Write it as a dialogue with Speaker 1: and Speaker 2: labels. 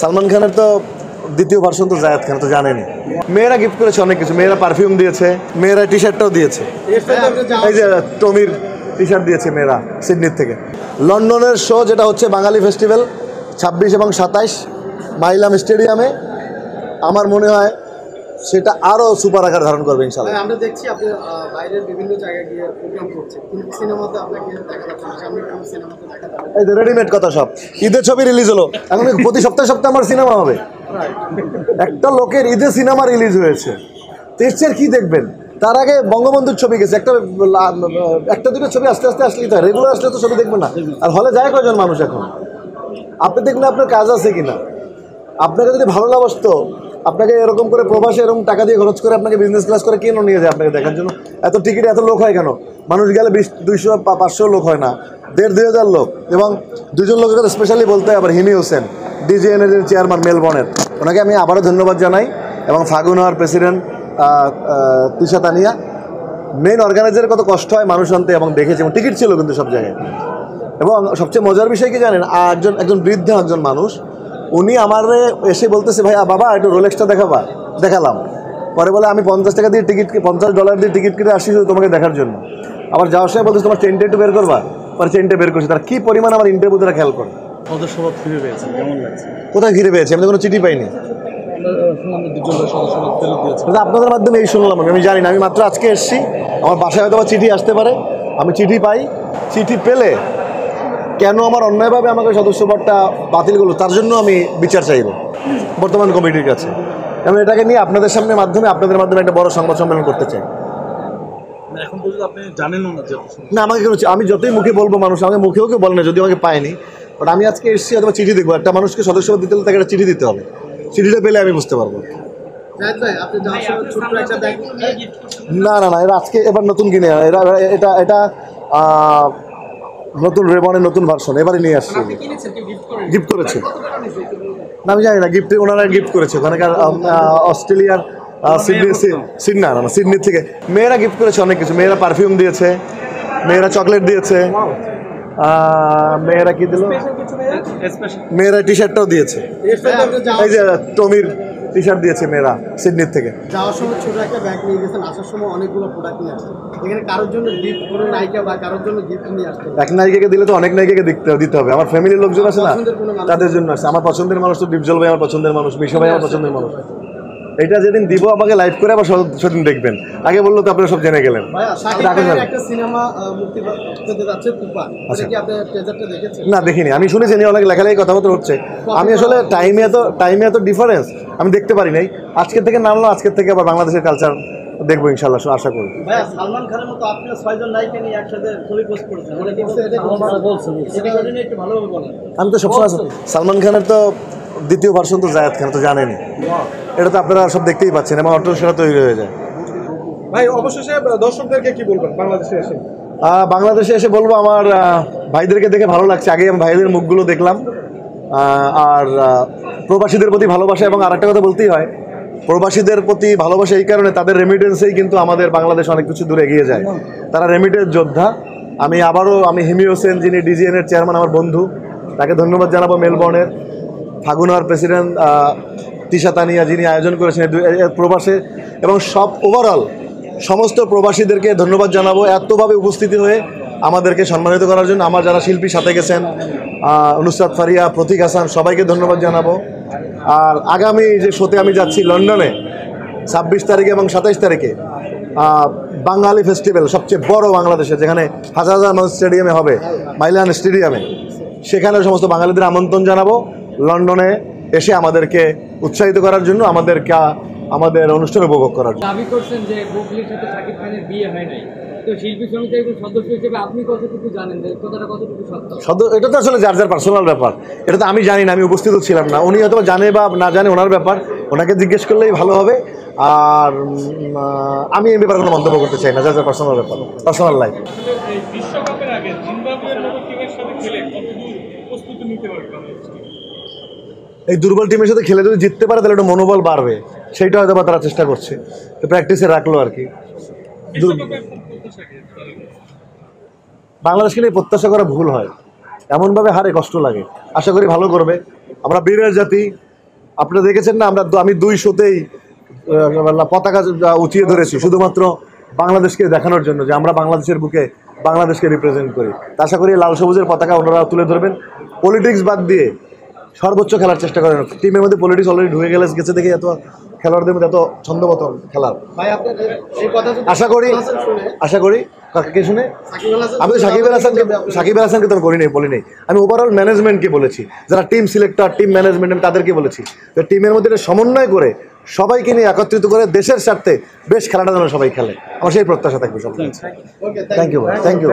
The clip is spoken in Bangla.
Speaker 1: সালমান খানের তো দ্বিতীয় ভার্সন তো জায়েদ খান তো জানেনি। মেয়েরা গিফট করেছে অনেক কিছু, মেয়েরা পারফিউম দিয়েছে, মেয়েরা টি শার্টটাও দিয়েছে। এই যে টমির টি শার্ট দিয়েছে মেয়েরা সিডনির থেকে। লন্ডনের শো যেটা হচ্ছে বাঙালি ফেস্টিভ্যাল 26 এবং 27 মাইলাম স্টেডিয়ামে, আমার মনে হয় সেটা আরও সুপার আকার ধারণ করবে ইনশাআল্লাহ।
Speaker 2: আমরা দেখছি আপনি বাইরের বিভিন্ন জায়গায় গিয়ে প্রোগ্রাম করছেন, কিন্তু সিনেমাতে আপনাকে দেখা যাচ্ছে না। সামনে কোন সিনেমাতে দেখা যাবে?
Speaker 1: এই যে রেডিমেড কথা সব, ঈদের ছবি রিলিজ হলো, এখন প্রতি সপ্তাহে সপ্তাহে আমার সিনেমা হবে। একটা লোকের ঈদে সিনেমা রিলিজ হয়েছে, তেজের কি দেখবেন? তার আগে বঙ্গবন্ধুর ছবি গেছে, একটা দুটো ছবি আস্তে আস্তে আসলেই তো, রেগুলার আসলে তো ছবি দেখবেন না। আর হলে যায় কয়জন মানুষ এখন? আপনি দেখলে আপনার কাজ আছে কিনা। আপনাকে যদি ভালো না বসতো, আপনাকে এরকম করে প্রবাসে এরকম টাকা দিয়ে খরচ করে আপনাকে বিজনেস ক্লাস করে কেন নিয়ে যায় আপনাকে দেখার জন্য? এত টিকিটে এত লোক হয় কেন? মানুষ গেলে 200-500 লোক হয় না, 1,500-2,000 লোক। এবং দুজন লোকের কথা স্পেশালি বলতে হয়, আবার হিমি হোসেন, ডিজিএনের চেয়ারম্যান মেলবর্নের, ওনাকে আমি আবারও ধন্যবাদ জানাই। এবং ফাগুন হওয়ার প্রেসিডেন্ট তিশা তানিয়া, মেইন অর্গানাইজারের কত কষ্ট হয় মানুষ আনতে, এবং দেখেছি, এবং টিকিট ছিল কিন্তু সব জায়গায়। এবং সবচেয়ে মজার বিষয় কি জানেন, একজন বৃদ্ধ একজন মানুষ, উনি আমারে এসে বলতেছে, ভাইয়া বাবা একটু রোলেক্সটা দেখালাম। পরে বলে আমি $50 দিয়ে টিকিট, $50 দিয়ে টিকিট কেটে আসছি তোমাকে দেখার জন্য। আবার যাওয়ার সময় বলতেছে তোমার চেনটা একটু বের করবা, পরে চেনটা বের করছি। তারা কী পরিমাণ আমার ইন্টারভিউ তারা খেয়াল করে।
Speaker 3: সদস্যপদ ফিরে পেয়েছেন, কেমন লাগছে?
Speaker 1: কোথায় ঘিরে পেয়েছি? আমি তো কোনো চিঠি পাইনি। আপনাদের মাধ্যমে এই শুনলাম, আমি জানি না, আমি মাত্র আজকে এসেছি। আমার বাসায় হয়তো চিঠি আসতে পারে, আমি চিঠি পাই। চিঠি পেলে কেন আমার অন্যায়ভাবে আমাকে সদস্যপদটা বাতিল করলো, তার জন্য আমি বিচার চাইব বর্তমান কমিটির কাছে। আমি এটাকে নিয়ে আপনাদের আপনাদের মাধ্যমে একটা বড় সংবাদ সম্মেলন করতে চাই।
Speaker 3: এখন পর্যন্ত আপনি জানেন
Speaker 1: না, আমাকে কেন, আমি যতই মুখে বলবো, মানুষ আমাকে মুখেও কেউ বলে না, যদি আমাকে পায়নি। বাট আমি আজকে এসেছি, অথবা চিঠি দেখবো। একটা মানুষকে সদস্যপদ দিতে হলে তাকে একটা চিঠি দিতে হবে, চিঠিটা পেলে আমি বুঝতে পারবো। না, এরা আজকে এবার নতুন কিনে, এটা নতুন রেবনের নতুন ভার্সন এবারে নিয়ে আসছে, গিফট করেছে। না আমি জানি না, ওনারা গিফট করেছে ওখানকার অস্ট্রেলিয়ার সিডনি থেকে। মেয়েরা গিফট করেছে অনেক কিছু, মেয়েরা পারফিউম দিয়েছে, মেয়েরা চকলেট দিয়েছে, মেয়েরা কি দিল, মেয়েরা টি শার্টটাও দিয়েছে। এই যে টমির টি শার্ট দিয়েছে মেয়েরা সিডনির থেকে।
Speaker 2: যাওয়ার সময় ছোট একটা ব্যাগ নিয়ে গেছেন, আসার সময় অনেকগুলো প্রোডাক্ট নিয়ে আসছেন। এখানে কারোর জন্য গিফট, কোনো নায়িকা বা কারোর জন্য গিফট নিয়ে আসছেন?
Speaker 1: এক নায়িকাকে দিলে তো অনেক নায়িকাকে দিতে হবে। আমার ফ্যামিলির লোকজন আছে না, তাদের জন্য আছে। আমার পছন্দের মানুষ তো ডিপজল ভাই আমার পছন্দের মানুষ, মিশো ভাই আমার পছন্দের মানুষ। এটা যেদিন দিব আমাকে লাইভ করে আবার সেদিন দেখবেন। আগে বললো তো আপনারা সব জেনে গেলেন। না দেখিনি, আমি শুনেছি অনেক লেখালেখি কথাবার্তা হচ্ছে। আমি আসলে টাইমে এত ডিফারেন্স আমি দেখতে পারি নাই। আজকের থেকে নামলো, আজকের থেকে আবার বাংলাদেশের কালচার দেখবো ইনশাল্লাহ, আশা করি।
Speaker 2: সালমান খানের মতো আপনিও 6 জন নায়িকা নিয়ে একসাথে ছবি পোস্ট করেছেন,
Speaker 1: আমি তো সবসময় সালমান খানের তো দ্বিতীয় ভার্সন তো জায়েদ খান তো জানেনি। এটা তো আপনারা সব দেখতেই পাচ্ছেন, এবং অটো সেটা তৈরি হয়ে যায়।
Speaker 4: ভাই অবশেষে দর্শকদেরকে কি বলবেন
Speaker 1: বাংলাদেশে এসে বলবো, আমার ভাইদেরকে দেখে ভালো লাগছে। আগে আমি ভাইদের মুখগুলো দেখলাম। আর প্রবাসীদের প্রতি ভালোবাসা, এবং আরেকটা কথা বলতেই হয়, প্রবাসীদের প্রতি ভালোবাসা এই কারণে, তাদের রেমিটেন্সেই কিন্তু আমাদের বাংলাদেশ অনেক কিছু দূরে এগিয়ে যায়। তারা রেমিটেন্স যোদ্ধা। আমি হিমি হোসেন, যিনি ডিজিএনের চেয়ারম্যান, আমার বন্ধু, তাকে ধন্যবাদ জানাবো। মেলবর্নের ফাগুন হওয়ার প্রেসিডেন্ট তিশা তানিয়া, যিনি আয়োজন করেছেন প্রবাসে, এবং সব ওভারঅল সমস্ত প্রবাসীদেরকে ধন্যবাদ জানাবো এতভাবে উপস্থিতি হয়ে আমাদেরকে সম্মানিত করার জন্য। আমার যারা শিল্পী সাথে গেছেন, নুসরাত ফারিয়া, প্রতীক হাসান, সবাইকে ধন্যবাদ জানাবো। আর আগামী যে শোতে আমি যাচ্ছি লন্ডনে 26 তারিখে এবং 27 তারিখে, বাঙালি ফেস্টিভ্যাল সবচেয়ে বড় বাংলাদেশে, যেখানে হাজার হাজার মানুষ স্টেডিয়ামে হবে, মাইলান স্টেডিয়ামে, সেখানে সমস্ত বাঙালিদের আমন্ত্রণ জানাবো লন্ডনে এসে আমাদেরকে উৎসাহিত করার জন্য, আমাদের অনুষ্ঠান উপভোগ করার জন্য।
Speaker 5: দাবি করছেন যে বুবলির সাথে শাকিব খানের বিয়ে হয় নাই, তো শিল্পী সমিতির একজন সদস্য হিসেবে আপনি কতটুকু জানেন, কতটুকু সত্য?
Speaker 1: এটা তো আসলে যার পার্সোনাল ব্যাপার, এটা তো আমি জানি না, আমি উপস্থিত ছিলাম না। উনি হয়তো জানে বা না জানে, ওনার ব্যাপার, ওনাকে জিজ্ঞেস করলেই ভালো হবে। আর আমি এই ব্যাপারে কোনো মন্তব্য করতে চাই না, যার পার্সোনাল ব্যাপার, পার্সোনাল লাইফ।
Speaker 4: বিশ্বকাপের আগে জিম্বাবুয়ের মতো টিমের সাথে খেলে কতদূর প্রস্তুতি নিতে পারবে?
Speaker 1: এই দুর্বল টিমের সাথে খেলে যদি জিততে পারে তাহলে একটা মনোবল বাড়বে, সেইটা হয়তো বা তারা চেষ্টা করছে, প্র্যাকটিসে রাখলো আর কি। বাংলাদেশকে নিয়ে প্রত্যাশা করা ভুল হয়, এমনভাবে হারে কষ্ট লাগে। আশা করি ভালো করবে, আমরা বীরের জাতি। আপনারা দেখেছেন না, আমি 2 শোতেই পতাকা উঁচিয়ে ধরেছি শুধুমাত্র বাংলাদেশকে দেখানোর জন্য যে আমরা বাংলাদেশের বুকে বাংলাদেশকে রিপ্রেজেন্ট করি। আশা করি লাল সবুজের পতাকা ওনারা তুলে ধরবেন। পলিটিক্স বাদ দিয়ে সর্বোচ্চ খেলার চেষ্টা করেন। টিমের মধ্যে পলিটিক্স অলরেডি ঢুকে গেছে দেখে এত খেলোয়াড়দের মধ্যে এত ছন্দমতন খেলার।
Speaker 2: ভাই আপনার এই কথা যদি
Speaker 1: আশা করি কাকে শুনে
Speaker 2: সাকিব আল হাসান
Speaker 1: আমি তো সাকিব আল হাসানকে তো বলি নাই, আমি ওভারঅল ম্যানেজমেন্টকে বলেছি, যারা টিম সিলেক্টর টিম ম্যানেজমেন্ট আমি তাদেরকে বলেছি। তো টিমের মধ্যে সমন্বয় করে সবাইকে নিয়ে একত্রিত করে দেশের স্বার্থে বেশ খেলাটা যেন সবাই খেলে, আমার সেই প্রত্যাশা থাকবে সব।
Speaker 2: Okay
Speaker 1: thank you.